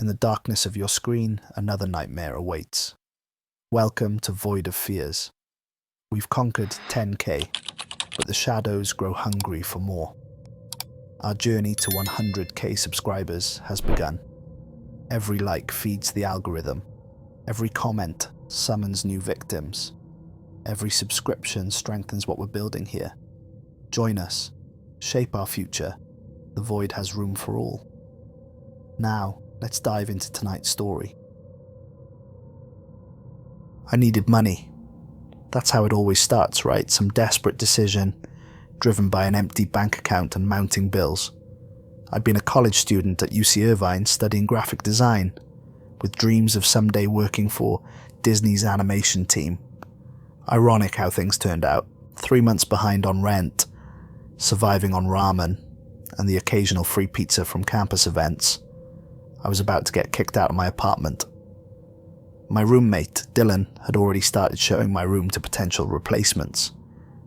In the darkness of your screen, another nightmare awaits. Welcome to Void of Fears. We've conquered 10k, but the shadows grow hungry for more. Our journey to 100k subscribers has begun. Every like feeds the algorithm. Every comment summons new victims. Every subscription strengthens what we're building here. Join us. Shape our future. The Void has room for all. Now, let's dive into tonight's story. I needed money. That's how it always starts, right? Some desperate decision, driven by an empty bank account and mounting bills. I'd been a college student at UC Irvine studying graphic design, with dreams of someday working for Disney's animation team. Ironic how things turned out. 3 months behind on rent, surviving on ramen, and the occasional free pizza from campus events. I was about to get kicked out of my apartment. My roommate, Dylan, had already started showing my room to potential replacements.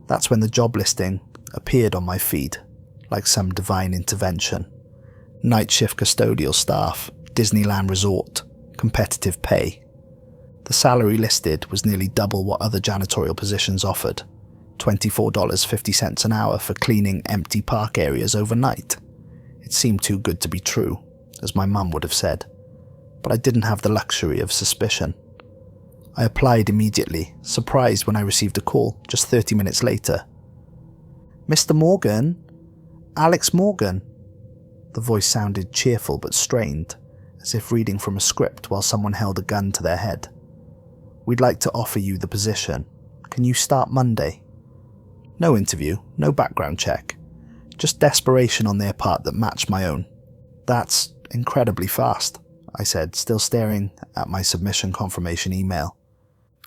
That's when the job listing appeared on my feed, like some divine intervention. Night shift custodial staff, Disneyland resort, competitive pay. The salary listed was nearly double what other janitorial positions offered, $24.50 an hour for cleaning empty park areas overnight. It seemed too good to be true, as my mum would have said, but I didn't have the luxury of suspicion. I applied immediately, surprised when I received a call just 30 minutes later. "Mr. Morgan? Alex Morgan?" The voice sounded cheerful but strained, as if reading from a script while someone held a gun to their head. "We'd like to offer you the position. Can you start Monday?" No interview, no background check, just desperation on their part that matched my own. "That's incredibly fast," I said, still staring at my submission confirmation email.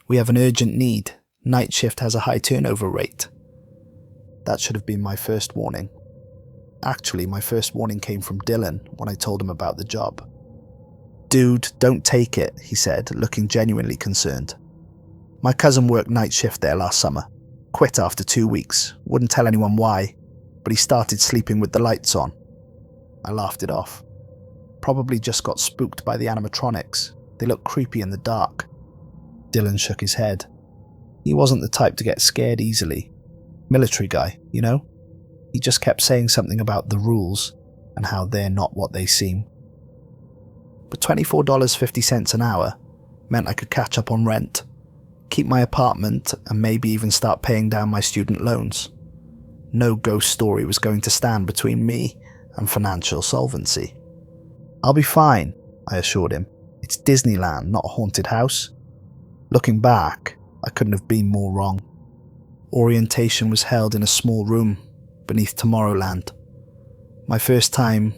"We have an urgent need. Night shift has a high turnover rate." That should have been my first warning. Actually, my first warning came from Dylan when I told him about the job. "Dude, don't take it," he said, looking genuinely concerned. "My cousin worked night shift there last summer. Quit after 2 weeks. Wouldn't tell anyone why, but he started sleeping with the lights on." I laughed it off. "Probably just got spooked by the animatronics. They look creepy in the dark." Dylan shook his head. He wasn't the type to get scared easily. Military guy, you know? He just kept saying something about the rules and how they're not what they seem. But $24.50 an hour meant I could catch up on rent, keep my apartment, and maybe even start paying down my student loans. No ghost story was going to stand between me and financial solvency. "I'll be fine," I assured him. "It's Disneyland, not a haunted house." Looking back, I couldn't have been more wrong. Orientation was held in a small room beneath Tomorrowland. My first time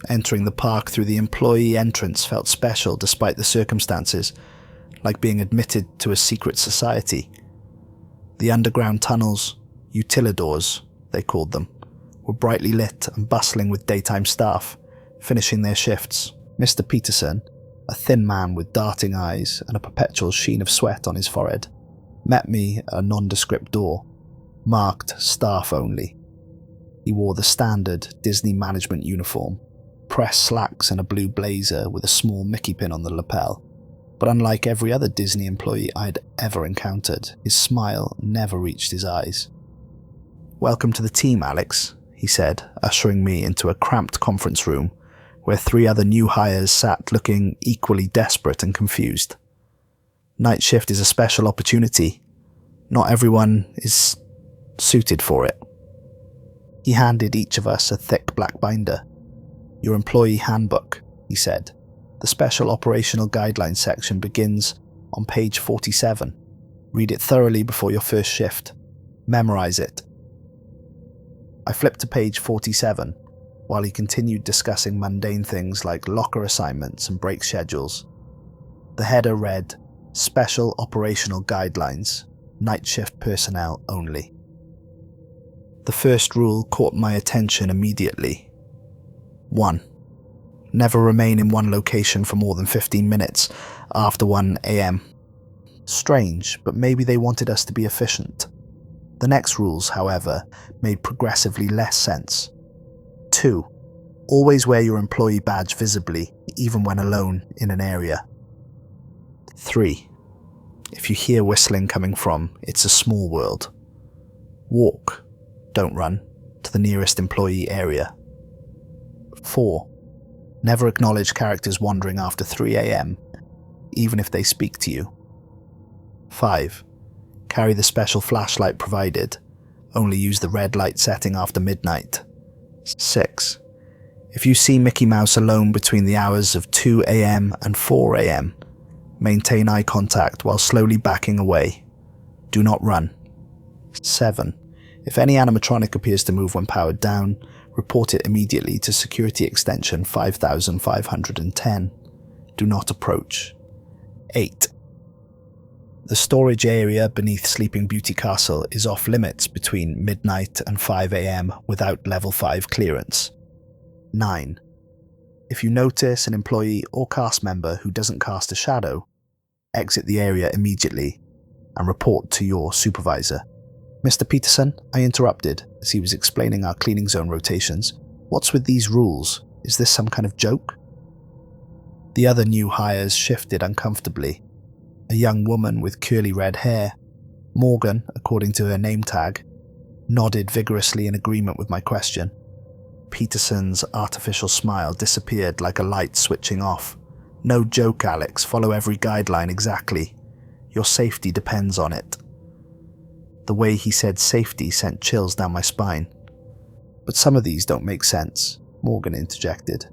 entering the park through the employee entrance felt special despite the circumstances, like being admitted to a secret society. The underground tunnels, utilidors, they called them, were brightly lit and bustling with daytime staff, finishing their shifts. Mr. Peterson, a thin man with darting eyes and a perpetual sheen of sweat on his forehead, met me at a nondescript door, marked staff only. He wore the standard Disney management uniform, pressed slacks and a blue blazer with a small Mickey pin on the lapel. But unlike every other Disney employee I'd ever encountered, his smile never reached his eyes. "Welcome to the team, Alex," he said, ushering me into a cramped conference room where 3 other new hires sat looking equally desperate and confused. "Night shift is a special opportunity. Not everyone is suited for it." He handed each of us a thick black binder. "Your employee handbook," he said. "The special operational guidelines section begins on page 47. Read it thoroughly before your first shift. Memorize it." I flipped to page 47, while he continued discussing mundane things like locker assignments and break schedules. The header read, "Special Operational Guidelines, Night Shift Personnel Only." The first rule caught my attention immediately. 1. Never remain in one location for more than 15 minutes after 1 a.m. Strange, but maybe they wanted us to be efficient. The next rules, however, made progressively less sense. 2. Always wear your employee badge visibly, even when alone in an area. 3. If you hear whistling coming from, it's a small world. Walk, don't run, to the nearest employee area. 4. Never acknowledge characters wandering after 3 a.m, even if they speak to you. 5. Carry the special flashlight provided. Only use the red light setting after midnight. 6. If you see Mickey Mouse alone between the hours of 2 a.m. and 4 a.m, maintain eye contact while slowly backing away. Do not run. 7. If any animatronic appears to move when powered down, report it immediately to security extension 5510. Do not approach. 8. The storage area beneath Sleeping Beauty Castle is off limits between midnight and 5 a.m. without level 5 clearance. 9. If you notice an employee or cast member who doesn't cast a shadow, exit the area immediately and report to your supervisor. Mr. Peterson, I interrupted as he was explaining our cleaning zone rotations. What's with these rules? Is this some kind of joke? The other new hires shifted uncomfortably. A young woman with curly red hair, Morgan, according to her name tag, nodded vigorously in agreement with my question. Peterson's artificial smile disappeared like a light switching off. No joke, Alex. Follow every guideline exactly. Your safety depends on it. The way he said safety sent chills down my spine. But some of these don't make sense, Morgan interjected.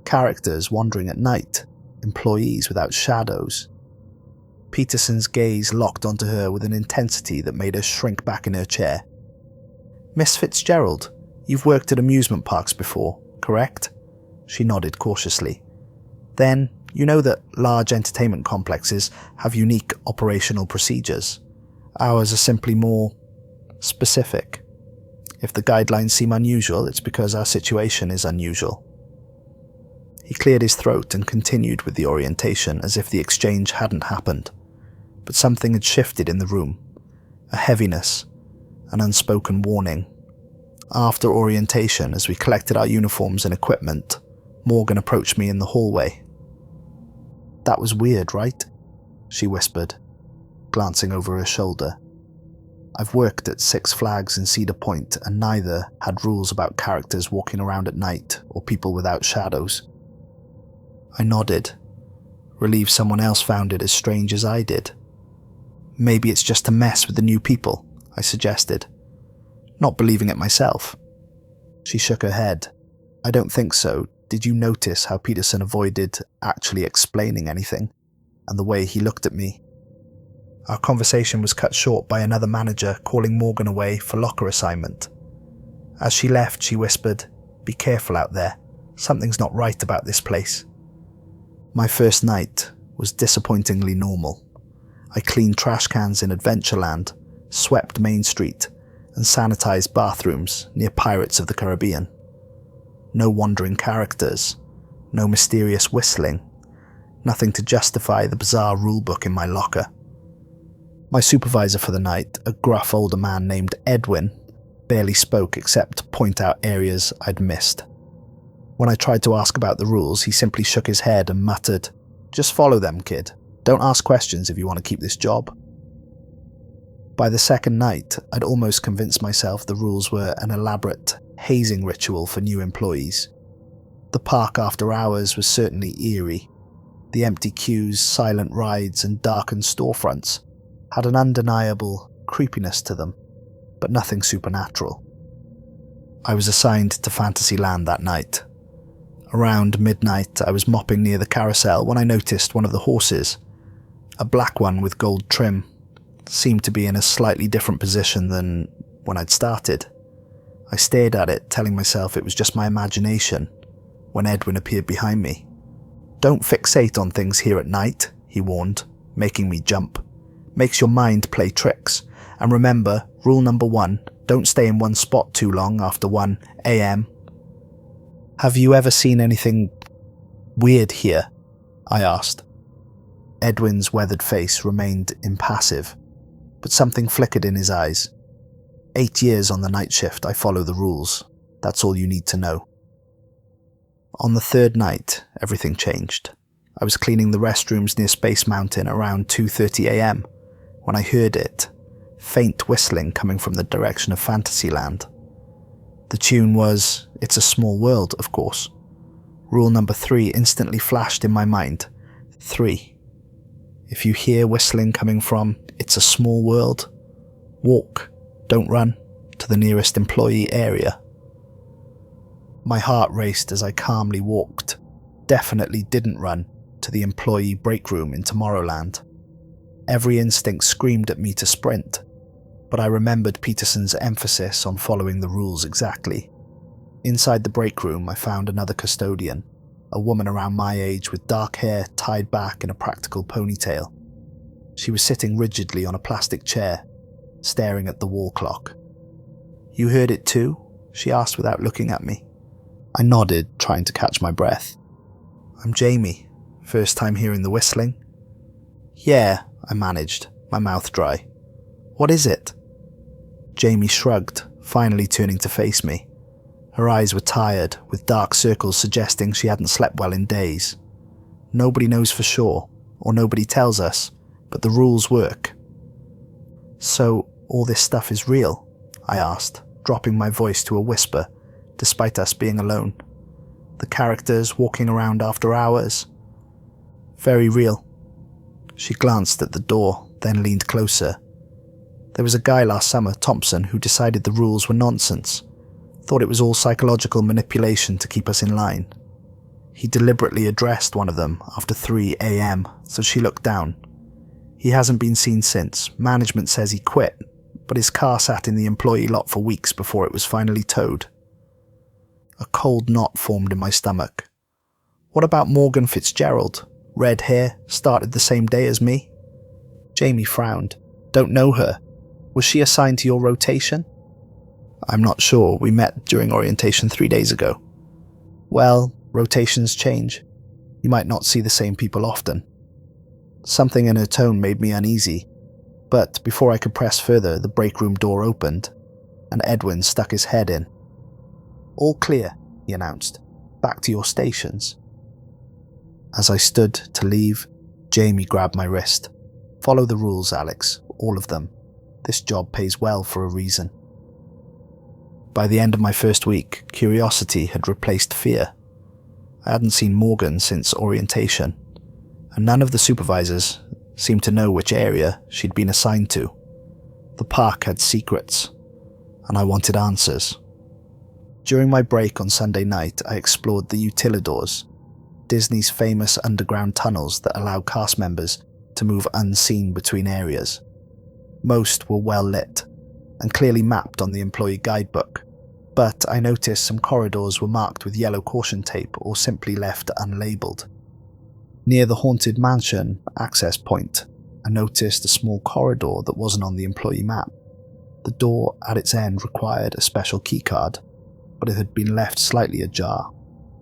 Characters wandering at night, employees without shadows. Peterson's gaze locked onto her with an intensity that made her shrink back in her chair. Miss Fitzgerald, you've worked at amusement parks before, correct? She nodded cautiously. Then, you know that large entertainment complexes have unique operational procedures. Ours are simply more specific. If the guidelines seem unusual, it's because our situation is unusual. He cleared his throat and continued with the orientation as if the exchange hadn't happened. But something had shifted in the room. A heaviness, an unspoken warning. After orientation, as we collected our uniforms and equipment, Morgan approached me in the hallway. That was weird, right? She whispered, glancing over her shoulder. I've worked at Six Flags and Cedar Point, and neither had rules about characters walking around at night or people without shadows. I nodded, relieved someone else found it as strange as I did. Maybe it's just to mess with the new people, I suggested, not believing it myself. She shook her head. I don't think so. Did you notice how Peterson avoided actually explaining anything, and the way he looked at me? Our conversation was cut short by another manager calling Morgan away for locker assignment. As she left, she whispered, "Be careful out there. Something's not right about this place." My first night was disappointingly normal. I cleaned trash cans in Adventureland, swept Main Street, and sanitized bathrooms near Pirates of the Caribbean. No wandering characters, no mysterious whistling, nothing to justify the bizarre rulebook in my locker. My supervisor for the night, a gruff older man named Edwin, barely spoke except to point out areas I'd missed. When I tried to ask about the rules, he simply shook his head and muttered, "Just follow them, kid. Don't ask questions if you want to keep this job." By the second night, I'd almost convinced myself the rules were an elaborate hazing ritual for new employees. The park after hours was certainly eerie. The empty queues, silent rides, and darkened storefronts had an undeniable creepiness to them, but nothing supernatural. I was assigned to Fantasyland that night. Around midnight, I was mopping near the carousel when I noticed one of the horses, a black one with gold trim, seemed to be in a slightly different position than when I'd started. I stared at it, telling myself it was just my imagination, when Edwin appeared behind me. "Don't fixate on things here at night," he warned, making me jump. "Makes your mind play tricks. And remember, rule number 1, don't stay in one spot too long after 1 a.m. "Have you ever seen anything weird here?" I asked. Edwin's weathered face remained impassive, but something flickered in his eyes. 8 years on the night shift, I follow the rules. That's all you need to know. On the third night, everything changed. I was cleaning the restrooms near Space Mountain around 2:30 a.m. when I heard it, faint whistling coming from the direction of Fantasyland. The tune was It's a Small World, of course. Rule number 3 instantly flashed in my mind. 3. If you hear whistling coming from It's a Small World, walk, don't run, to the nearest employee area. My heart raced as I calmly walked, definitely didn't run, to the employee break room in Tomorrowland. Every instinct screamed at me to sprint, but I remembered Peterson's emphasis on following the rules exactly. Inside the break room, I found another custodian, a woman around my age with dark hair tied back in a practical ponytail. She was sitting rigidly on a plastic chair, staring at the wall clock. "You heard it too?" she asked without looking at me. I nodded, trying to catch my breath. "I'm Jamie. First time hearing the whistling?" "Yeah," I managed, my mouth dry. "What is it?" Jamie shrugged, finally turning to face me. Her eyes were tired, with dark circles suggesting she hadn't slept well in days. "Nobody knows for sure, or nobody tells us, but the rules work." "So, all this stuff is real?" I asked, dropping my voice to a whisper, despite us being alone. "The characters walking around after hours?" "Very real." She glanced at the door, then leaned closer. "There was a guy last summer, Thompson, who decided the rules were nonsense. Thought it was all psychological manipulation to keep us in line. He deliberately addressed one of them after 3 a.m, so she looked down. He hasn't been seen since. Management says he quit, but his car sat in the employee lot for weeks before it was finally towed." A cold knot formed in my stomach. "What about Morgan Fitzgerald? Red hair, started the same day as me?" Jamie frowned. "Don't know her. Was she assigned to your rotation?" "I'm not sure. We met during orientation 3 days ago." "Well, rotations change. You might not see the same people often." Something in her tone made me uneasy, but before I could press further, the break room door opened, and Edwin stuck his head in. "All clear," he announced. "Back to your stations." As I stood to leave, Jamie grabbed my wrist. "Follow the rules, Alex, all of them. This job pays well for a reason." By the end of my first week, curiosity had replaced fear. I hadn't seen Morgan since orientation, and none of the supervisors seemed to know which area she'd been assigned to. The park had secrets, and I wanted answers. During my break on Sunday night, I explored the utilidors, Disney's famous underground tunnels that allow cast members to move unseen between areas. Most were well lit, and clearly mapped on the employee guidebook, but I noticed some corridors were marked with yellow caution tape or simply left unlabeled. Near the Haunted Mansion access point, I noticed a small corridor that wasn't on the employee map. The door at its end required a special keycard, but it had been left slightly ajar.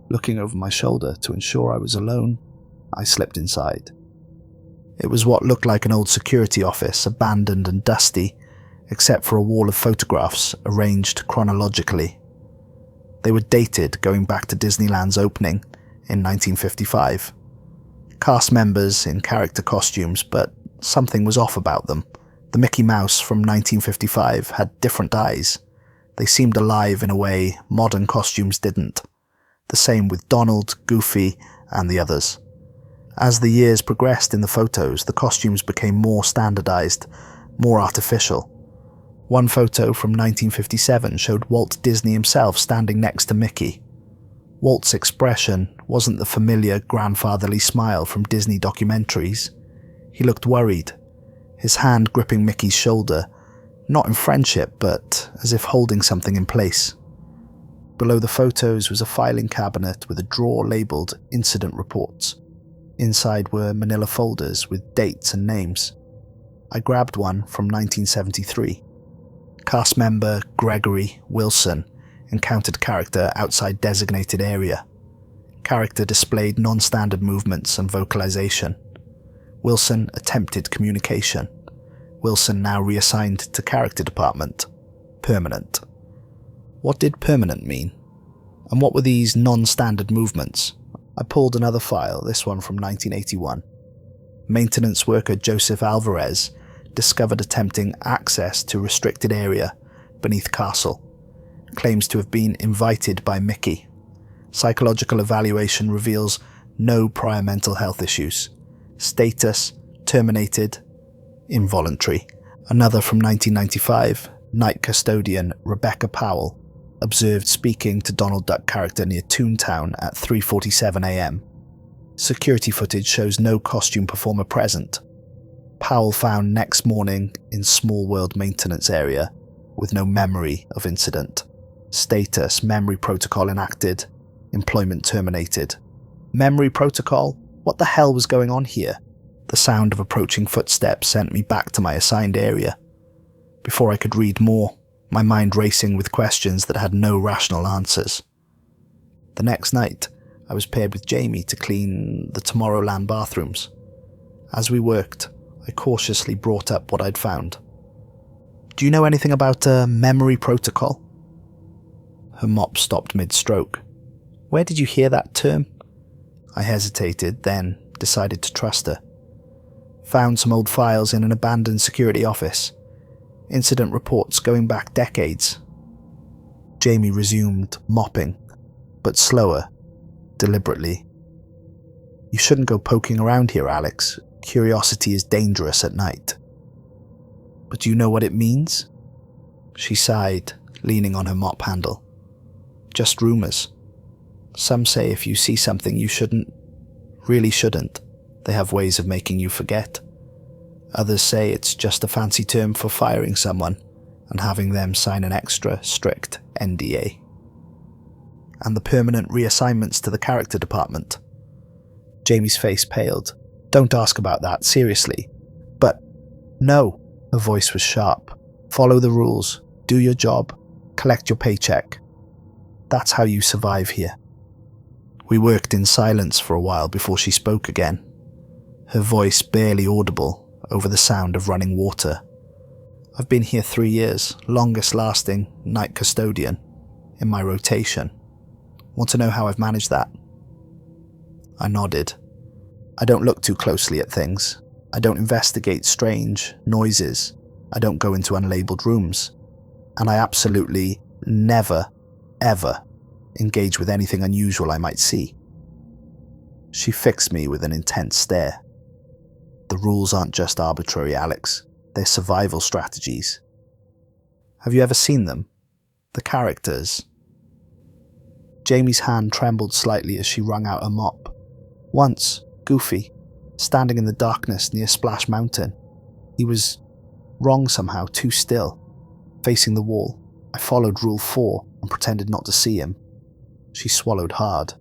Looking over my shoulder to ensure I was alone, I slipped inside. It was what looked like an old security office, abandoned and dusty, except for a wall of photographs arranged chronologically. They were dated going back to Disneyland's opening in 1955. Cast members in character costumes, but something was off about them. The Mickey Mouse from 1955 had different eyes. They seemed alive in a way modern costumes didn't. The same with Donald, Goofy, and the others. As the years progressed in the photos, the costumes became more standardized, more artificial. One photo from 1957 showed Walt Disney himself standing next to Mickey. Walt's expression wasn't the familiar grandfatherly smile from Disney documentaries. He looked worried, his hand gripping Mickey's shoulder, not in friendship, but as if holding something in place. Below the photos was a filing cabinet with a drawer labelled Incident Reports. Inside were manila folders with dates and names. I grabbed one from 1973. Cast member Gregory Wilson encountered character outside designated area. Character displayed non-standard movements and vocalization. Wilson attempted communication. Wilson now reassigned to character department. Permanent. What did permanent mean? And what were these non-standard movements? I pulled another file, this one from 1981. Maintenance worker Joseph Alvarez discovered attempting access to restricted area beneath castle. Claims to have been invited by Mickey. Psychological evaluation reveals no prior mental health issues. Status, terminated, involuntary. Another from 1995, night custodian Rebecca Powell observed speaking to Donald Duck character near Toontown at 3:47 a.m. Security footage shows no costume performer present. Powell found next morning in Small World maintenance area with no memory of incident. Status, memory protocol enacted, employment terminated. Memory protocol? What the hell was going on here? The sound of approaching footsteps sent me back to my assigned area. Before I could read more, my mind racing with questions that had no rational answers. The next night, I was paired with Jamie to clean the Tomorrowland bathrooms. As we worked, I cautiously brought up what I'd found. Do you know anything about a memory protocol? Her mop stopped mid-stroke. Where did you hear that term? I hesitated, then decided to trust her. Found some old files in an abandoned security office. Incident reports going back decades. Jamie resumed mopping, but slower, deliberately. You shouldn't go poking around here, Alex. Curiosity is dangerous at night. But do you know what it means? She sighed, leaning on her mop handle. Just rumors. Some say if you see something you shouldn't, really shouldn't, they have ways of making you forget. Others say it's just a fancy term for firing someone and having them sign an extra strict NDA. And the permanent reassignments to the character department. Jamie's face paled. Don't ask about that, seriously. But no, her voice was sharp. Follow the rules, do your job, collect your paycheck. That's how you survive here. We worked in silence for a while before she spoke again, her voice barely audible over the sound of running water. I've been here 3 years, longest lasting night custodian in my rotation. Want to know how I've managed that? I nodded. I don't look too closely at things. I don't investigate strange noises. I don't go into unlabeled rooms. And I absolutely never, ever engage with anything unusual I might see. She fixed me with an intense stare. The rules aren't just arbitrary, Alex. They're survival strategies. Have you ever seen them? The characters? Jamie's hand trembled slightly as she wrung out a mop. Once, Goofy, standing in the darkness near Splash Mountain. He was wrong somehow, too still, facing the wall. I followed Rule 4 and pretended not to see him. She swallowed hard,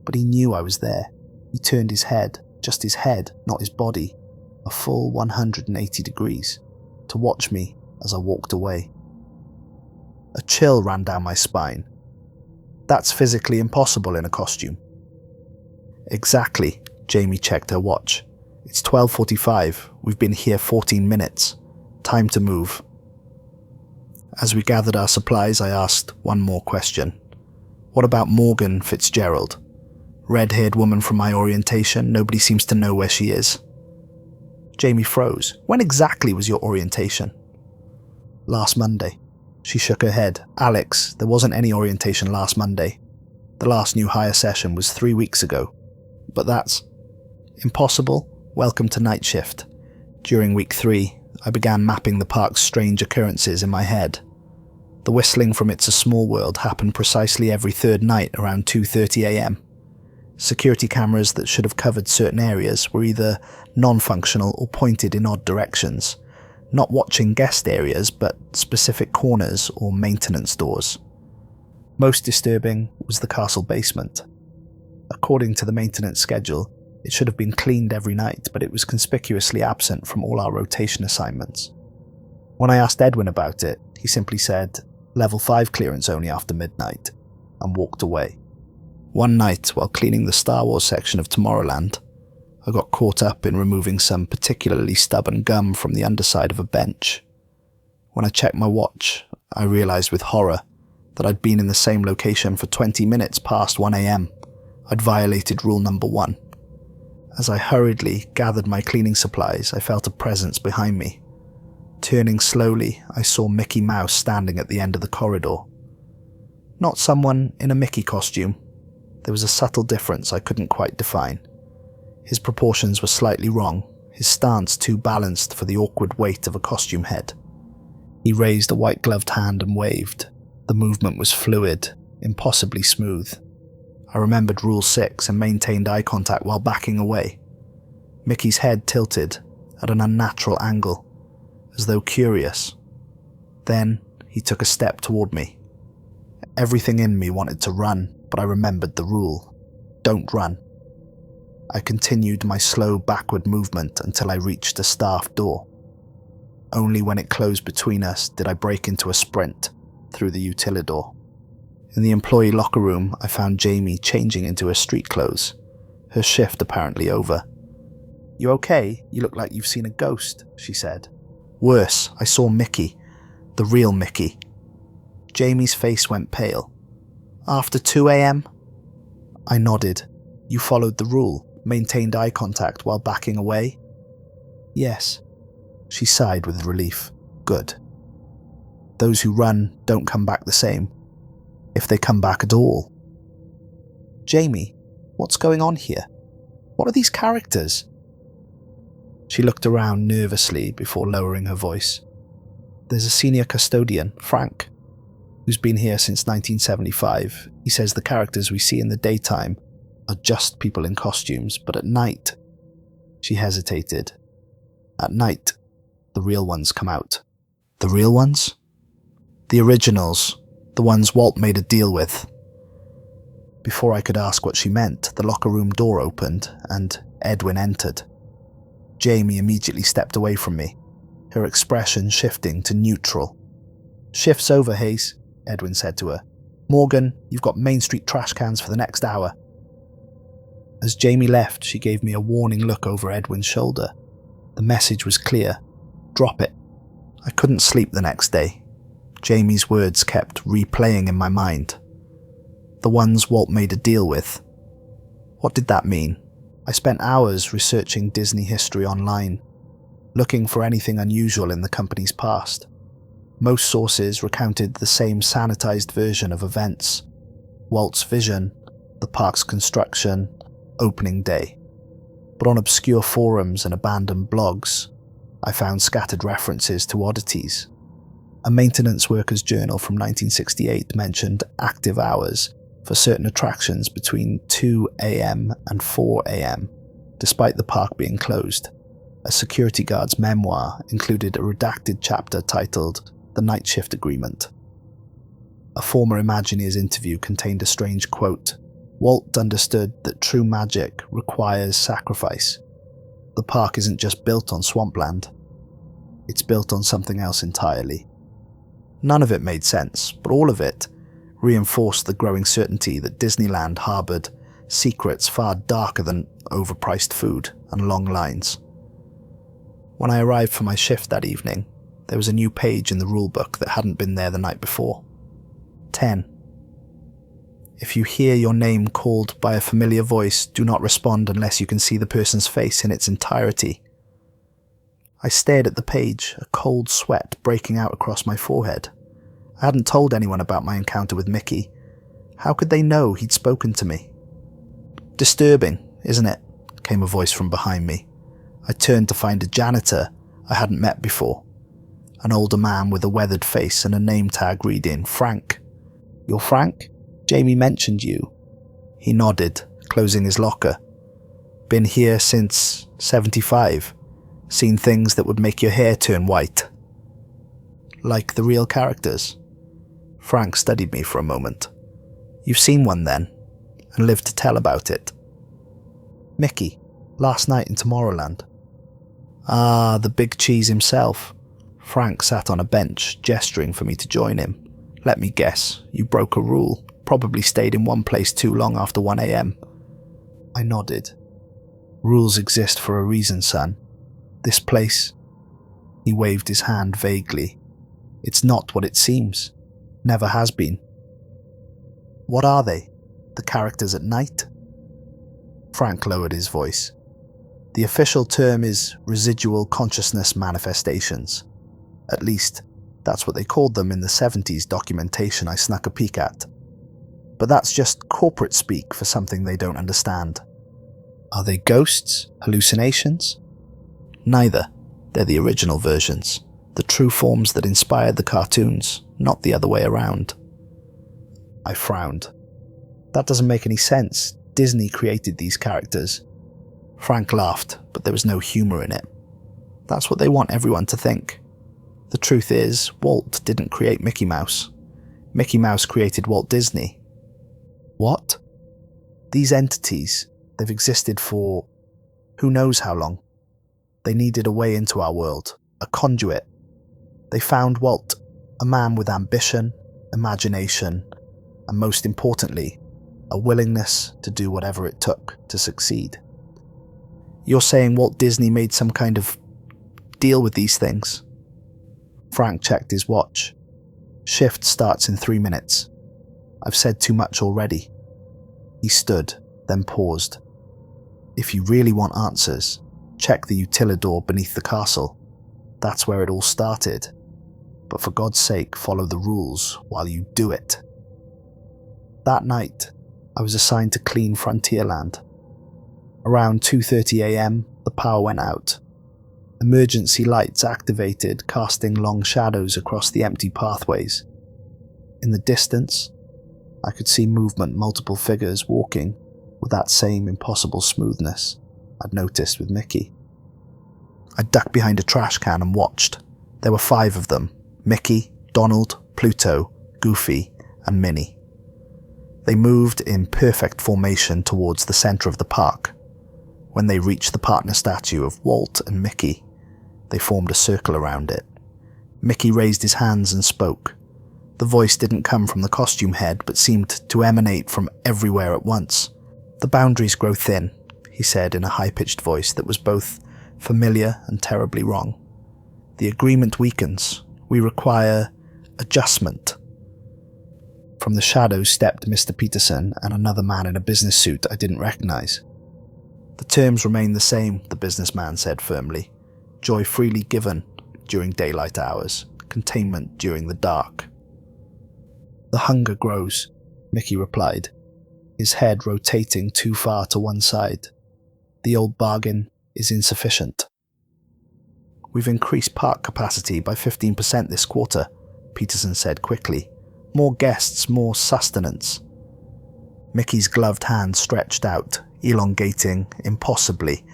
but he knew I was there. He turned his head, just his head, not his body, a full 180 degrees, to watch me as I walked away. A chill ran down my spine. That's physically impossible in a costume. Exactly, Jamie checked her watch. It's 12:45, we've been here 14 minutes. Time to move. As we gathered our supplies, I asked one more question. What about Morgan Fitzgerald? Red-haired woman from my orientation, nobody seems to know where she is. Jamie froze. When exactly was your orientation? Last Monday. She shook her head. Alex, there wasn't any orientation last Monday. The last new hire session was 3 weeks ago. But that's impossible. Welcome to night shift. During week 3, I began mapping the park's strange occurrences in my head. The whistling from It's a Small World happened precisely every third night around 2:30 a.m. Security cameras that should have covered certain areas were either non-functional or pointed in odd directions, not watching guest areas but specific corners or maintenance doors. Most disturbing was the castle basement. According to the maintenance schedule, it should have been cleaned every night, but it was conspicuously absent from all our rotation assignments. When I asked Edwin about it, he simply said, Level 5 clearance only after midnight, and walked away. One night, while cleaning the Star Wars section of Tomorrowland, I got caught up in removing some particularly stubborn gum from the underside of a bench. When I checked my watch, I realized with horror that I'd been in the same location for 20 minutes past 1 a.m. I'd violated rule number 1. As I hurriedly gathered my cleaning supplies, I felt a presence behind me. Turning slowly, I saw Mickey Mouse standing at the end of the corridor. Not someone in a Mickey costume. There was a subtle difference I couldn't quite define. His proportions were slightly wrong, his stance too balanced for the awkward weight of a costume head. He raised a white-gloved hand and waved. The movement was fluid, impossibly smooth. I remembered Rule 6 and maintained eye contact while backing away. Mickey's head tilted at an unnatural angle, as though curious. Then he took a step toward me. Everything in me wanted to run, but I remembered the rule. Don't run. I continued my slow backward movement until I reached the staff door. Only when it closed between us did I break into a sprint through the utilidor. In the employee locker room, I found Jamie changing into her street clothes, her shift apparently over. "You okay? You look like you've seen a ghost," she said. "Worse, I saw Mickey. The real Mickey." Jamie's face went pale. "After 2 a.m.? I nodded. "You followed the rule, maintained eye contact while backing away?" "Yes." She sighed with relief. "Good. Those who run don't come back the same, if they come back at all." "Jamie, what's going on here? What are these characters?" She looked around nervously before lowering her voice. "There's a senior custodian, Frank, who's been here since 1975. He says the characters we see in the daytime are just people in costumes, but at night..." She hesitated. "At night, the real ones come out." "The real ones?" "The originals, the ones Walt made a deal with." Before I could ask what she meant, the locker room door opened and Edwin entered. Jamie immediately stepped away from me, her expression shifting to neutral. "Shift's over, Hayes," Edwin said to her. "Morgan, you've got Main Street trash cans for the next hour." As Jamie left, she gave me a warning look over Edwin's shoulder. The message was clear. Drop it. I couldn't sleep the next day. Jamie's words kept replaying in my mind. The ones Walt made a deal with. What did that mean? I spent hours researching Disney history online, looking for anything unusual in the company's past. Most sources recounted the same sanitized version of events. Walt's vision, the park's construction, opening day. But on obscure forums and abandoned blogs, I found scattered references to oddities. A maintenance worker's journal from 1968 mentioned active hours for certain attractions between 2 a.m. and 4 a.m., despite the park being closed. A security guard's memoir included a redacted chapter titled The Night Shift Agreement. A former Imagineer's interview contained a strange quote. Walt understood that true magic requires sacrifice. The park isn't just built on swampland. It's built on something else entirely. None of it made sense, but all of it reinforced the growing certainty that Disneyland harbored secrets far darker than overpriced food and long lines. When I arrived for my shift that evening, there was a new page in the rulebook that hadn't been there the night before. 10. If you hear your name called by a familiar voice, do not respond unless you can see the person's face in its entirety. I stared at the page, a cold sweat breaking out across my forehead. I hadn't told anyone about my encounter with Mickey. How could they know he'd spoken to me? "Disturbing, isn't it?" came a voice from behind me. I turned to find a janitor I hadn't met before. An older man with a weathered face and a name tag reading, Frank. "You're Frank? Jamie mentioned you." He nodded, closing his locker. "Been here since 75. Seen things that would make your hair turn white." "Like the real characters?" Frank studied me for a moment. "You've seen one then, and lived to tell about it." "Mickey, last night in Tomorrowland." "Ah, the big cheese himself." Frank sat on a bench, gesturing for me to join him. "Let me guess, you broke a rule, probably stayed in one place too long after 1 a.m. I nodded. "Rules exist for a reason, son. This place..." He waved his hand vaguely. "It's not what it seems. Never has been. What are they? The characters at night? Frank lowered his voice. The official term is residual consciousness manifestations. At least, that's what they called them in the 70s documentation I snuck a peek at. But that's just corporate speak for something they don't understand. Are they ghosts? Hallucinations? Neither. They're the original versions. The true forms that inspired the cartoons, not the other way around. I frowned. That doesn't make any sense. Disney created these characters. Frank laughed, but there was no humor in it. That's what they want everyone to think. The truth is, Walt didn't create Mickey Mouse. Mickey Mouse created Walt Disney. What? These entities, they've existed for who knows how long. They needed a way into our world, a conduit. They found Walt, a man with ambition, imagination, and most importantly, a willingness to do whatever it took to succeed. You're saying Walt Disney made some kind of deal with these things? Frank checked his watch. Shift starts in 3 minutes. I've said too much already. He stood, then paused. If you really want answers, check the utilidor beneath the castle. That's where it all started. But for God's sake, follow the rules while you do it. That night, I was assigned to clean Frontierland. Around 2:30 a.m., the power went out. Emergency lights activated, casting long shadows across the empty pathways. In the distance, I could see movement, multiple figures walking with that same impossible smoothness I'd noticed with Mickey. I ducked behind a trash can and watched. There were 5 of them: Mickey, Donald, Pluto, Goofy, and Minnie. They moved in perfect formation towards the center of the park. When they reached the partner statue of Walt and Mickey, they formed a circle around it. Mickey raised his hands and spoke. The voice didn't come from the costume head, but seemed to emanate from everywhere at once. "The boundaries grow thin," he said in a high-pitched voice that was both familiar and terribly wrong. "The agreement weakens. We require adjustment." From the shadows stepped Mr. Peterson and another man in a business suit I didn't recognize. "The terms remain the same," the businessman said firmly. "Joy freely given during daylight hours, containment during the dark." "The hunger grows," Mickey replied, his head rotating too far to one side. "The old bargain is insufficient." "We've increased park capacity by 15% this quarter," Peterson said quickly. "More guests, more sustenance." Mickey's gloved hand stretched out, elongating impossibly,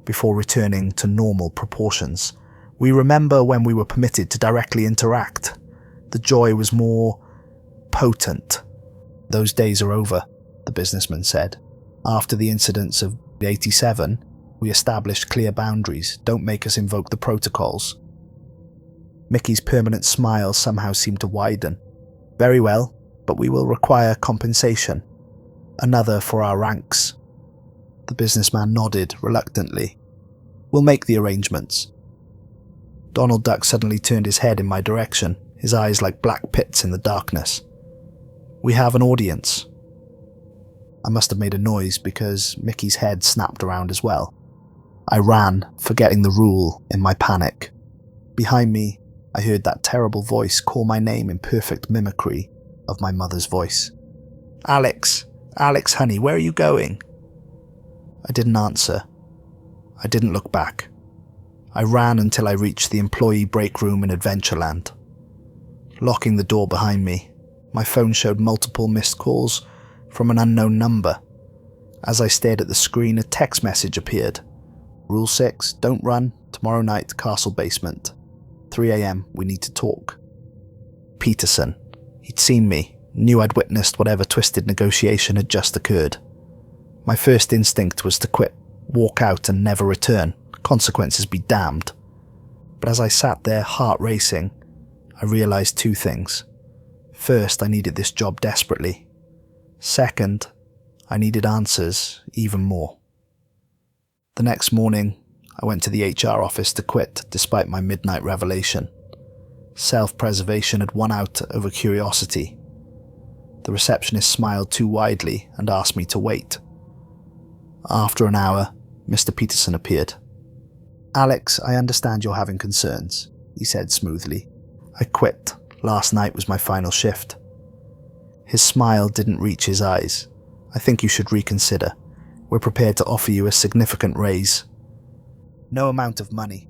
before returning to normal proportions. "We remember when we were permitted to directly interact. The joy was more potent." "Those days are over," the businessman said. "After the incidents of 87, we established clear boundaries. Don't make us invoke the protocols." Mickey's permanent smile somehow seemed to widen. "Very well, but we will require compensation. Another for our ranks." The businessman nodded reluctantly. "We'll make the arrangements." Donald Duck suddenly turned his head in my direction, his eyes like black pits in the darkness. "We have an audience." I must have made a noise because Mickey's head snapped around as well. I ran, forgetting the rule in my panic. Behind me, I heard that terrible voice call my name in perfect mimicry of my mother's voice. "Alex! Alex, honey, where are you going?" I didn't answer. I didn't look back. I ran until I reached the employee break room in Adventureland. Locking the door behind me, my phone showed multiple missed calls from an unknown number. As I stared at the screen, a text message appeared. "Rule 6, don't run, tomorrow night, castle basement. 3 a.m, we need to talk." Peterson. He'd seen me, knew I'd witnessed whatever twisted negotiation had just occurred. My first instinct was to quit, walk out and never return, consequences be damned. But as I sat there, heart racing, I realized 2 things. First, I needed this job desperately. Second, I needed answers even more. The next morning, I went to the HR office to quit despite my midnight revelation. Self-preservation had won out over curiosity. The receptionist smiled too widely and asked me to wait. After an hour, Mr. Peterson appeared. "Alex, I understand you're having concerns," he said smoothly. "I quit. Last night was my final shift." His smile didn't reach his eyes. "I think you should reconsider. We're prepared to offer you a significant raise. No amount of money.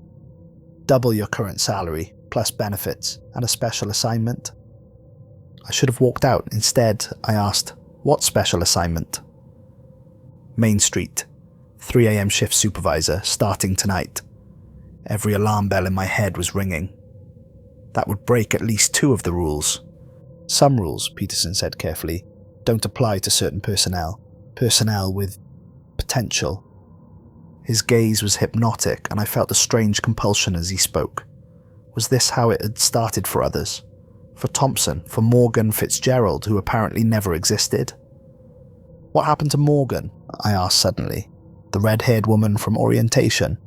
Double your current salary, plus benefits, and a special assignment." I should have walked out. Instead, I asked, "What special assignment?" "Main Street. 3 a.m. shift supervisor, starting tonight." Every alarm bell in my head was ringing. That would break at least 2 of the rules. "Some rules," Peterson said carefully, "don't apply to certain personnel. Personnel with potential." His gaze was hypnotic, and I felt a strange compulsion as he spoke. Was this how it had started for others? For Thompson, for Morgan Fitzgerald, who apparently never existed? "What happened to Morgan?" I asked suddenly. "The red-haired woman from orientation?"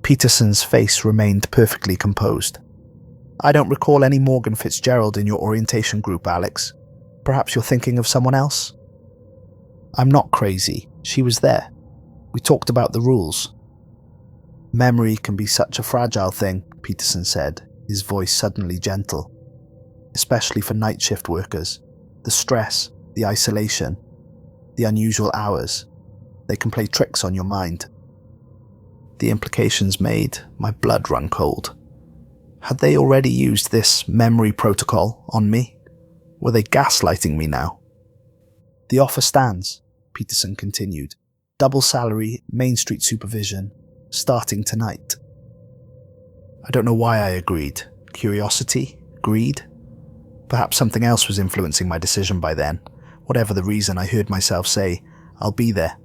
Peterson's face remained perfectly composed. "I don't recall any Morgan Fitzgerald in your orientation group, Alex. Perhaps you're thinking of someone else?" "I'm not crazy. She was there. We talked about the rules." "Memory can be such a fragile thing," Peterson said, his voice suddenly gentle. "Especially for night shift workers. The stress, the isolation, the unusual hours. They can play tricks on your mind." The implications made my blood run cold. Had they already used this memory protocol on me? Were they gaslighting me now? "The offer stands," Peterson continued. "Double salary, Main Street supervision, starting tonight." I don't know why I agreed. Curiosity? Greed? Perhaps something else was influencing my decision by then. Whatever the reason, I heard myself say, "I'll be there."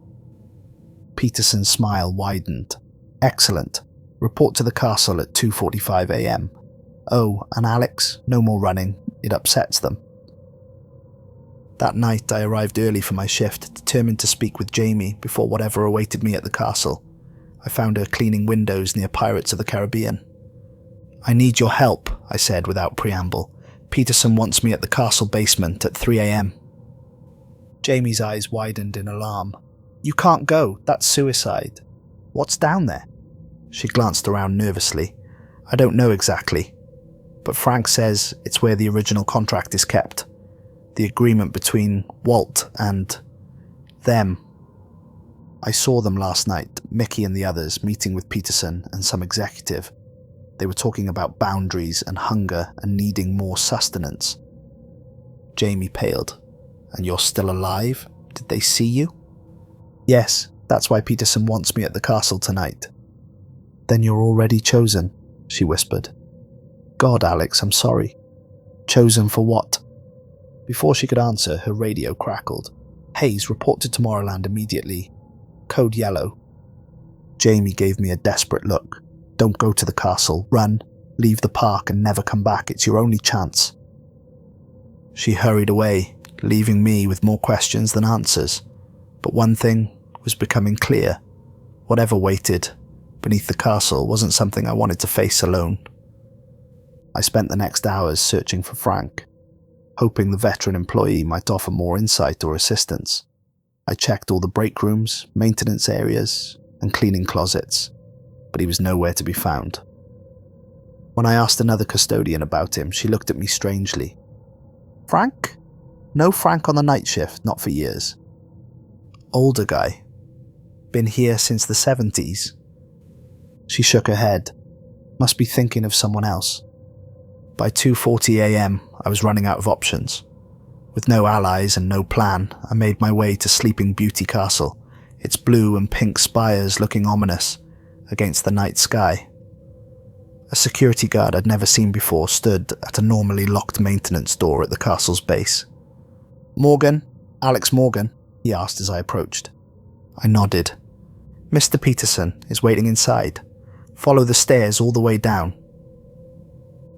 Peterson's smile widened. "Excellent. Report to the castle at 2:45 a.m. Oh, and Alex, no more running. It upsets them." That night I arrived early for my shift, determined to speak with Jamie before whatever awaited me at the castle. I found her cleaning windows near Pirates of the Caribbean. "I need your help," I said without preamble. "Peterson wants me at the castle basement at 3 a.m. Jamie's eyes widened in alarm. "You can't go. That's suicide. What's down there?" She glanced around nervously. "I don't know exactly, but Frank says it's where the original contract is kept. The agreement between Walt and them. I saw them last night, Mickey and the others, meeting with Peterson and some executive. They were talking about boundaries and hunger and needing more sustenance." Jamie paled. "And you're still alive? Did they see you?" "Yes, that's why Peterson wants me at the castle tonight." "Then you're already chosen," she whispered. "God, Alex, I'm sorry." "Chosen for what?" Before she could answer, her radio crackled. "Hayes, report to Tomorrowland immediately. Code yellow." Jamie gave me a desperate look. "Don't go to the castle. Run. Leave the park and never come back. It's your only chance." She hurried away, leaving me with more questions than answers. But one thing was becoming clear. Whatever waited beneath the castle wasn't something I wanted to face alone. I spent the next hours searching for Frank, hoping the veteran employee might offer more insight or assistance. I checked all the break rooms, maintenance areas, and cleaning closets, but he was nowhere to be found. When I asked another custodian about him, she looked at me strangely. "Frank? No Frank on the night shift, not for years." "Older guy. Been here since the 70s. She shook her head. Must be thinking of someone else. By 2:40 a.m, I was running out of options. With no allies and no plan, I made my way to Sleeping Beauty Castle, its blue and pink spires looking ominous against the night sky. A security guard I'd never seen before stood at a normally locked maintenance door at the castle's base. "Morgan? Alex Morgan?" he asked as I approached. I nodded. "Mr. Peterson is waiting inside. Follow the stairs all the way down."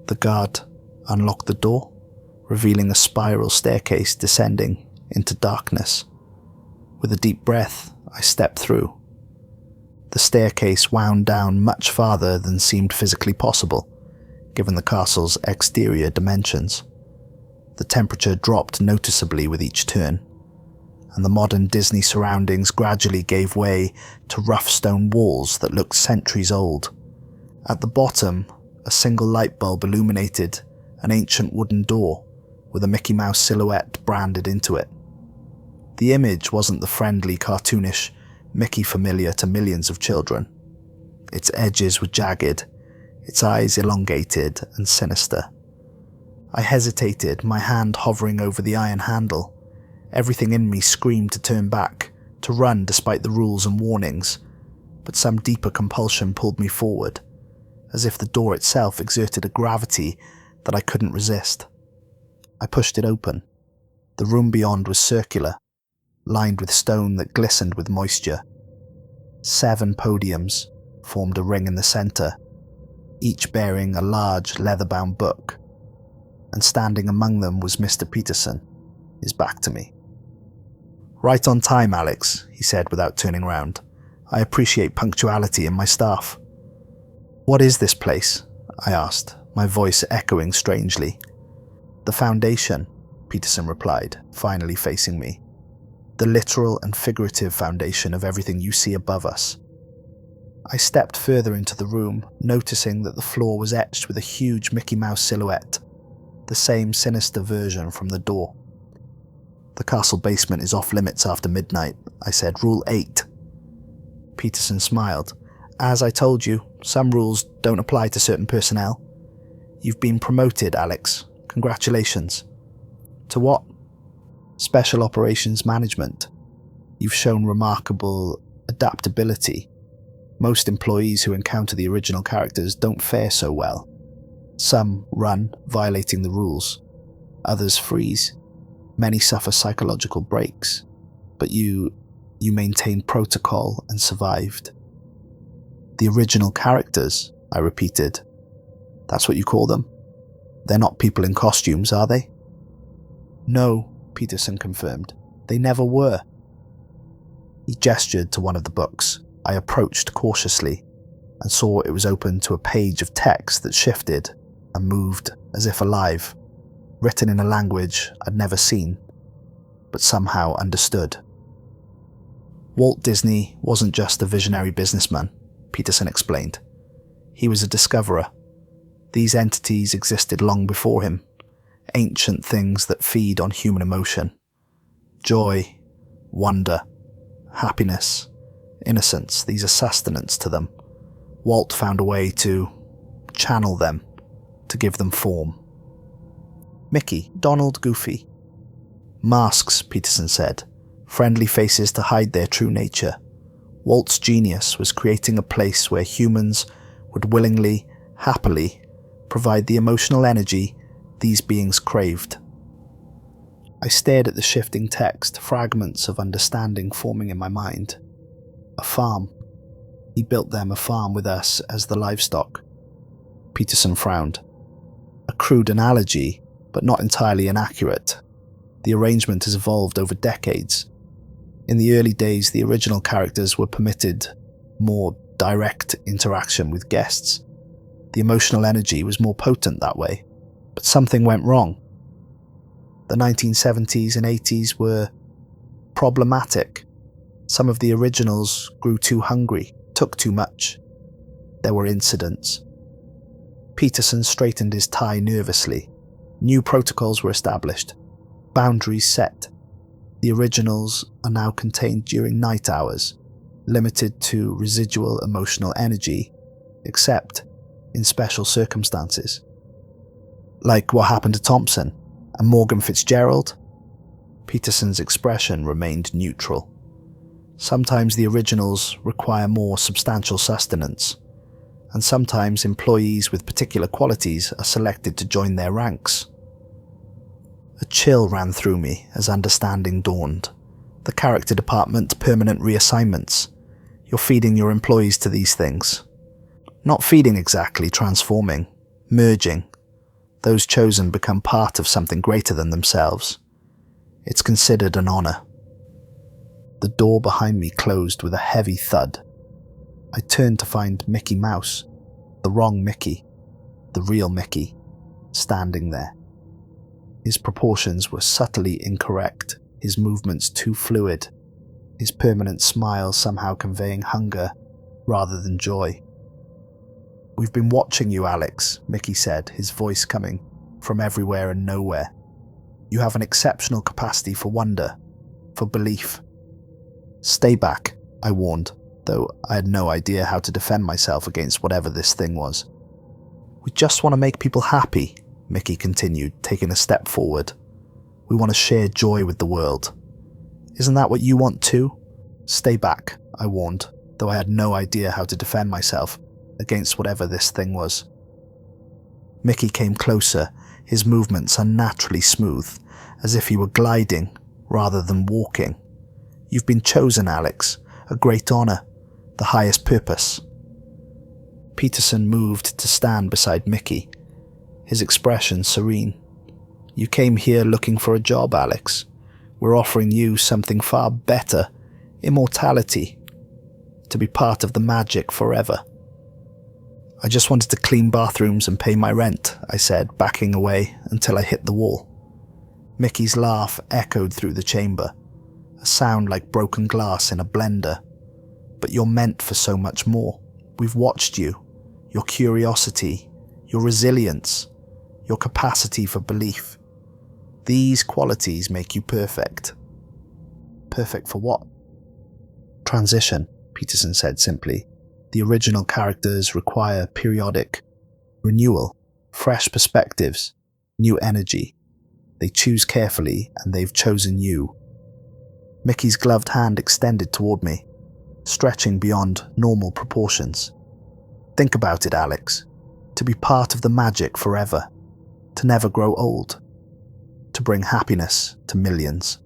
The guard unlocked the door, revealing a spiral staircase descending into darkness. With a deep breath, I stepped through. The staircase wound down much farther than seemed physically possible, given the castle's exterior dimensions. The temperature dropped noticeably with each turn, and the modern Disney surroundings gradually gave way to rough stone walls that looked centuries old. At the bottom, a single light bulb illuminated an ancient wooden door with a Mickey Mouse silhouette branded into it. The image wasn't the friendly, cartoonish Mickey familiar to millions of children. Its edges were jagged, its eyes elongated and sinister. I hesitated, my hand hovering over the iron handle. Everything in me screamed to turn back, to run despite the rules and warnings, but some deeper compulsion pulled me forward, as if the door itself exerted a gravity that I couldn't resist. I pushed it open. The room beyond was circular, lined with stone that glistened with moisture. 7 podiums formed a ring in the center, each bearing a large leather-bound book, and standing among them was Mr. Peterson, his back to me. "Right on time, Alex," he said without turning round. "I appreciate punctuality in my staff." "What is this place?" I asked, my voice echoing strangely. "The Foundation," Peterson replied, finally facing me. "The literal and figurative foundation of everything you see above us." I stepped further into the room, noticing that the floor was etched with a huge Mickey Mouse silhouette, the same sinister version from the door. "The castle basement is off limits after midnight," I said. "Rule 8. Peterson smiled. "As I told you, some rules don't apply to certain personnel. You've been promoted, Alex. Congratulations." "To what?" "Special Operations Management. You've shown remarkable adaptability. Most employees who encounter the original characters don't fare so well. Some run, violating the rules. Others freeze. Many suffer psychological breaks. But you maintained protocol and survived." "The original characters," I repeated. "That's what you call them? They're not people in costumes, are they?" "No," Peterson confirmed. "They never were." He gestured to one of the books. I approached cautiously and saw it was open to a page of text that shifted and moved as if alive, written in a language I'd never seen, but somehow understood. Walt Disney wasn't just a visionary businessman, Peterson explained. He was a discoverer. These entities existed long before him, ancient things that feed on human emotion. Joy, wonder, happiness, innocence, these are sustenance to them. Walt found a way to channel them, to give them form. "Mickey, Donald, Goofy." "Masks," Peterson said, "friendly faces to hide their true nature. Walt's genius was creating a place where humans would willingly, happily, provide the emotional energy these beings craved." I stared at the shifting text, fragments of understanding forming in my mind. A farm. He built them a farm with us as the livestock. Peterson frowned. A crude analogy, but not entirely inaccurate. The arrangement has evolved over decades. In the early days, the original characters were permitted more direct interaction with guests. The emotional energy was more potent that way, but something went wrong. The 1970s and 80s were problematic. Some of the originals grew too hungry, took too much. There were incidents. Peterson straightened his tie nervously. New protocols were established, boundaries set. The originals are now contained during night hours, limited to residual emotional energy, except in special circumstances. Like what happened to Thompson and Morgan Fitzgerald? Peterson's expression remained neutral. Sometimes the originals require more substantial sustenance, and sometimes employees with particular qualities are selected to join their ranks. A chill ran through me as understanding dawned. The character department, permanent reassignments. You're feeding your employees to these things. Not feeding exactly, transforming, merging. Those chosen become part of something greater than themselves. It's considered an honor. The door behind me closed with a heavy thud. I turned to find Mickey Mouse, the wrong Mickey, the real Mickey, standing there. His proportions were subtly incorrect, his movements too fluid, his permanent smile somehow conveying hunger rather than joy. "We've been watching you, Alex," Mickey said, his voice coming from everywhere and nowhere. "You have an exceptional capacity for wonder, for belief." "Stay back," I warned, though I had no idea how to defend myself against whatever this thing was. "We just want to make people happy," Mickey continued, taking a step forward. "We want to share joy with the world. Isn't that what you want too?" "Stay back," I warned, though I had no idea how to defend myself against whatever this thing was. Mickey came closer, his movements unnaturally smooth, as if he were gliding rather than walking. "You've been chosen, Alex, a great honor, the highest purpose." Peterson moved to stand beside Mickey, his expression serene. "You came here looking for a job, Alex. We're offering you something far better, immortality, to be part of the magic forever." "I just wanted to clean bathrooms and pay my rent," I said, backing away until I hit the wall. Mickey's laugh echoed through the chamber, a sound like broken glass in a blender. "But you're meant for so much more. We've watched you, your curiosity, your resilience, your capacity for belief. These qualities make you perfect." "Perfect for what?" "Transition," Peterson said simply. "The original characters require periodic renewal, fresh perspectives, new energy. They choose carefully, and they've chosen you." Mickey's gloved hand extended toward me, stretching beyond normal proportions. "Think about it, Alex. To be part of the magic forever. To never grow old. To bring happiness to millions."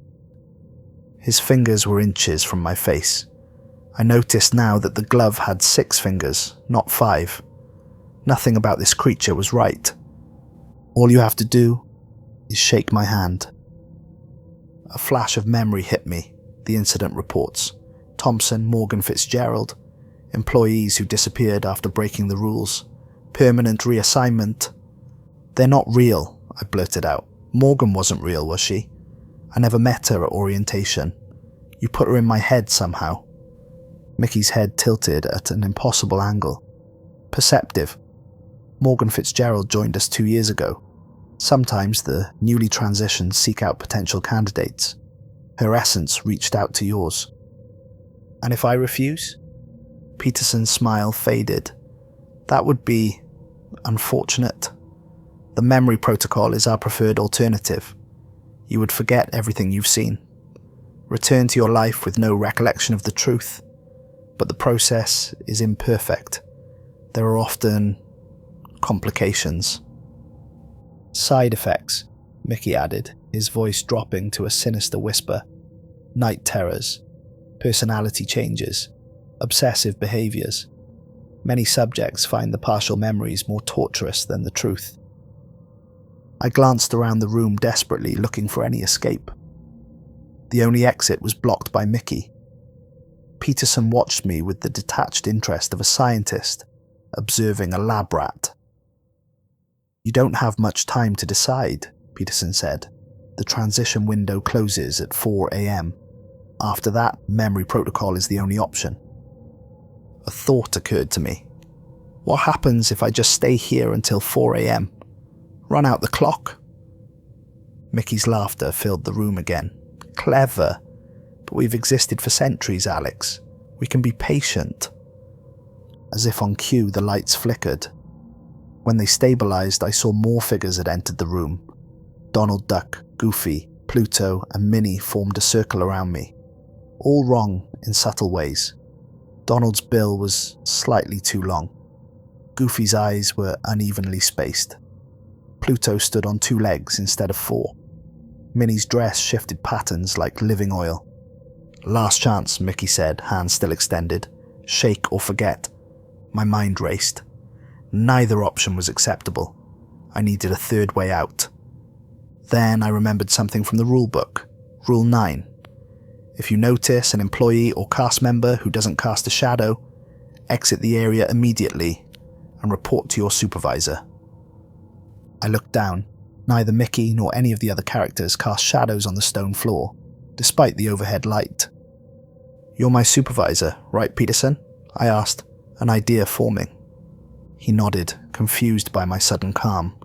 His fingers were inches from my face. I noticed now that the glove had 6 fingers, not 5. Nothing about this creature was right. "All you have to do is shake my hand." A flash of memory hit me, the incident reports. Thompson, Morgan Fitzgerald, employees who disappeared after breaking the rules, permanent reassignment. "They're not real," I blurted out. "Morgan wasn't real, was she? I never met her at orientation. You put her in my head somehow." Mickey's head tilted at an impossible angle. "Perceptive. Morgan Fitzgerald joined us 2 years ago. Sometimes the newly transitioned seek out potential candidates. Her essence reached out to yours." "And if I refuse?" Peterson's smile faded. "That would be unfortunate. The memory protocol is our preferred alternative. You would forget everything you've seen. Return to your life with no recollection of the truth. But the process is imperfect. There are often complications." "Side effects," Mickey added, his voice dropping to a sinister whisper. "Night terrors, personality changes, obsessive behaviors. Many subjects find the partial memories more torturous than the truth." I glanced around the room desperately, looking for any escape. The only exit was blocked by Mickey. Peterson watched me with the detached interest of a scientist observing a lab rat. "You don't have much time to decide," Peterson said. "The transition window closes at 4 a.m. After that, memory protocol is the only option." A thought occurred to me. What happens if I just stay here until 4 a.m? Run out the clock? Mickey's laughter filled the room again. "Clever. But we've existed for centuries, Alex. We can be patient." As if on cue, the lights flickered. When they stabilized, I saw more figures had entered the room. Donald Duck, Goofy, Pluto, and Minnie formed a circle around me. All wrong in subtle ways. Donald's bill was slightly too long. Goofy's eyes were unevenly spaced. Pluto stood on 2 legs instead of 4. Minnie's dress shifted patterns like living oil. "Last chance," Mickey said, hand still extended. "Shake or forget." My mind raced. Neither option was acceptable. I needed a third way out. Then I remembered something from the rulebook. Rule 9. If you notice an employee or cast member who doesn't cast a shadow, exit the area immediately and report to your supervisor. I looked down. Neither Mickey nor any of the other characters cast shadows on the stone floor, despite the overhead light. "You're my supervisor, right, Peterson?" I asked, an idea forming. He nodded, confused by my sudden calm.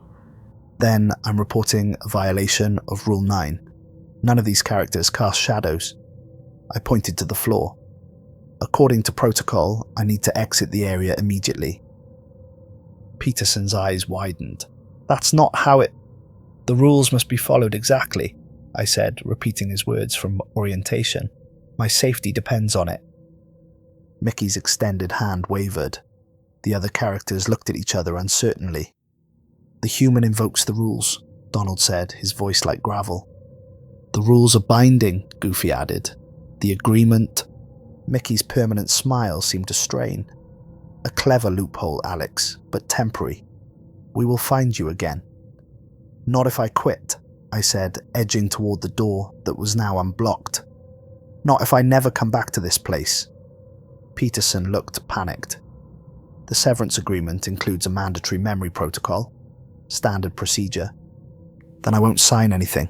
"Then I'm reporting a violation of Rule 9. None of these characters cast shadows." I pointed to the floor. "According to protocol, I need to exit the area immediately." Peterson's eyes widened. "That's not how it—" "The rules must be followed exactly," I said, repeating his words from orientation. "My safety depends on it." Mickey's extended hand wavered. The other characters looked at each other uncertainly. "The human invokes the rules," Donald said, his voice like gravel. "The rules are binding," Goofy added. "The agreement—" Mickey's permanent smile seemed to strain. "A clever loophole, Alex, but temporary. We will find you again." "Not if I quit," I said, edging toward the door that was now unblocked. "Not if I never come back to this place." Peterson looked panicked. "The severance agreement includes a mandatory memory protocol. Standard procedure." "Then I won't sign anything."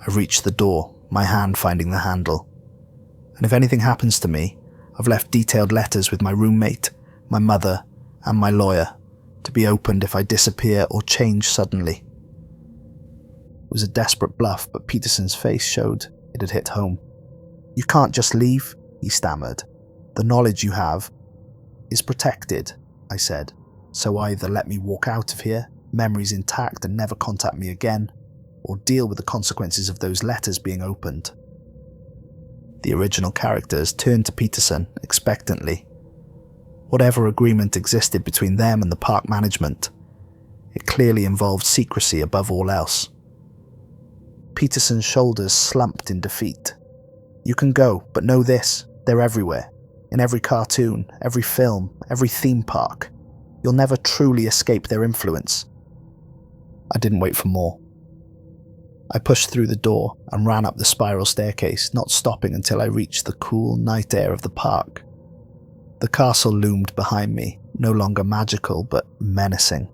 I reached the door, my hand finding the handle. "And if anything happens to me, I've left detailed letters with my roommate, my mother, and my lawyer, to be opened if I disappear or change suddenly." It was a desperate bluff, but Peterson's face showed it had hit home. "You can't just leave," he stammered. "The knowledge you have is protected," I said. "So either let me walk out of here, memories intact and never contact me again, or deal with the consequences of those letters being opened." The original characters turned to Peterson expectantly. Whatever agreement existed between them and the park management, it clearly involved secrecy above all else. Peterson's shoulders slumped in defeat. "You can go, but know this, they're everywhere. In every cartoon, every film, every theme park. You'll never truly escape their influence." I didn't wait for more. I pushed through the door and ran up the spiral staircase, not stopping until I reached the cool night air of the park. The castle loomed behind me, no longer magical but menacing.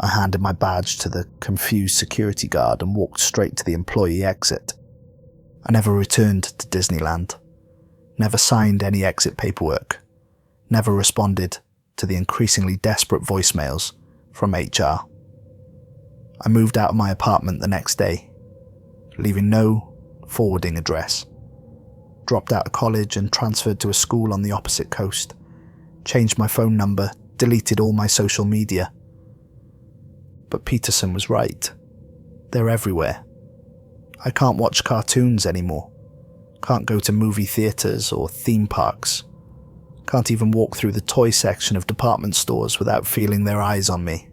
I handed my badge to the confused security guard and walked straight to the employee exit. I never returned to Disneyland. Never signed any exit paperwork. Never responded to the increasingly desperate voicemails from HR. I moved out of my apartment the next day, leaving no forwarding address. Dropped out of college and transferred to a school on the opposite coast. Changed my phone number, deleted all my social media. But Peterson was right. They're everywhere. I can't watch cartoons anymore. Can't go to movie theaters or theme parks. Can't even walk through the toy section of department stores without feeling their eyes on me.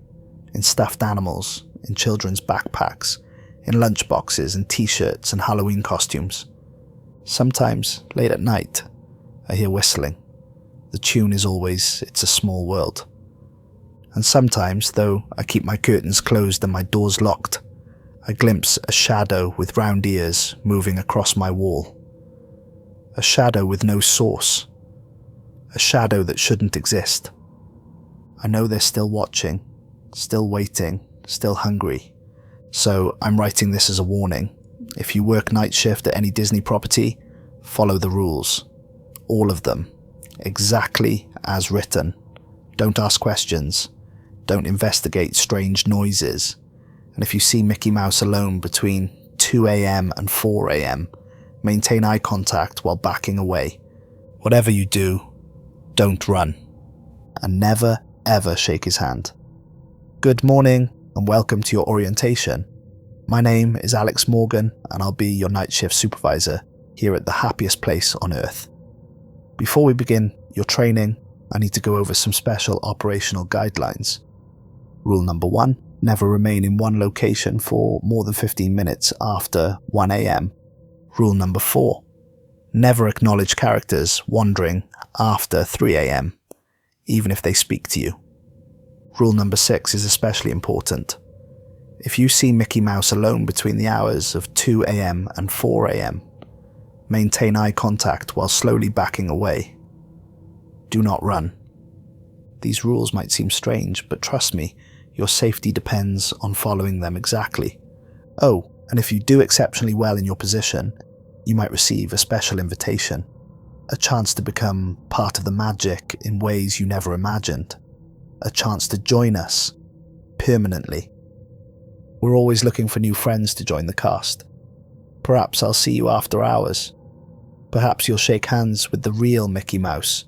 In stuffed animals, in children's backpacks, in lunchboxes and t-shirts and Halloween costumes. Sometimes, late at night, I hear whistling. The tune is always "It's a Small World." And sometimes, though I keep my curtains closed and my doors locked, I glimpse a shadow with round ears moving across my wall. A shadow with no source. A shadow that shouldn't exist. I know they're still watching, still waiting, still hungry. So I'm writing this as a warning. If you work night shift at any Disney property, follow the rules. All of them. Exactly as written. Don't ask questions. Don't investigate strange noises. And if you see Mickey Mouse alone between 2 a.m. and 4 a.m., maintain eye contact while backing away. Whatever you do, don't run. And never, ever shake his hand. Good morning and welcome to your orientation. My name is Alex Morgan and I'll be your night shift supervisor here at the happiest place on earth. Before we begin your training, I need to go over some special operational guidelines. Rule number 1, never remain in one location for more than 15 minutes after 1 a.m. Rule number 4, never acknowledge characters wandering after 3 a.m., even if they speak to you. Rule number 6 is especially important. If you see Mickey Mouse alone between the hours of 2 a.m. and 4 a.m., maintain eye contact while slowly backing away. Do not run. These rules might seem strange, but trust me, Your safety depends on following them exactly. Oh, and if you do exceptionally well in your position, you might receive a special invitation. A chance to become part of the magic in ways you never imagined. A chance to join us permanently. We're always looking for new friends to join the cast. Perhaps I'll see you after hours. Perhaps you'll shake hands with the real Mickey Mouse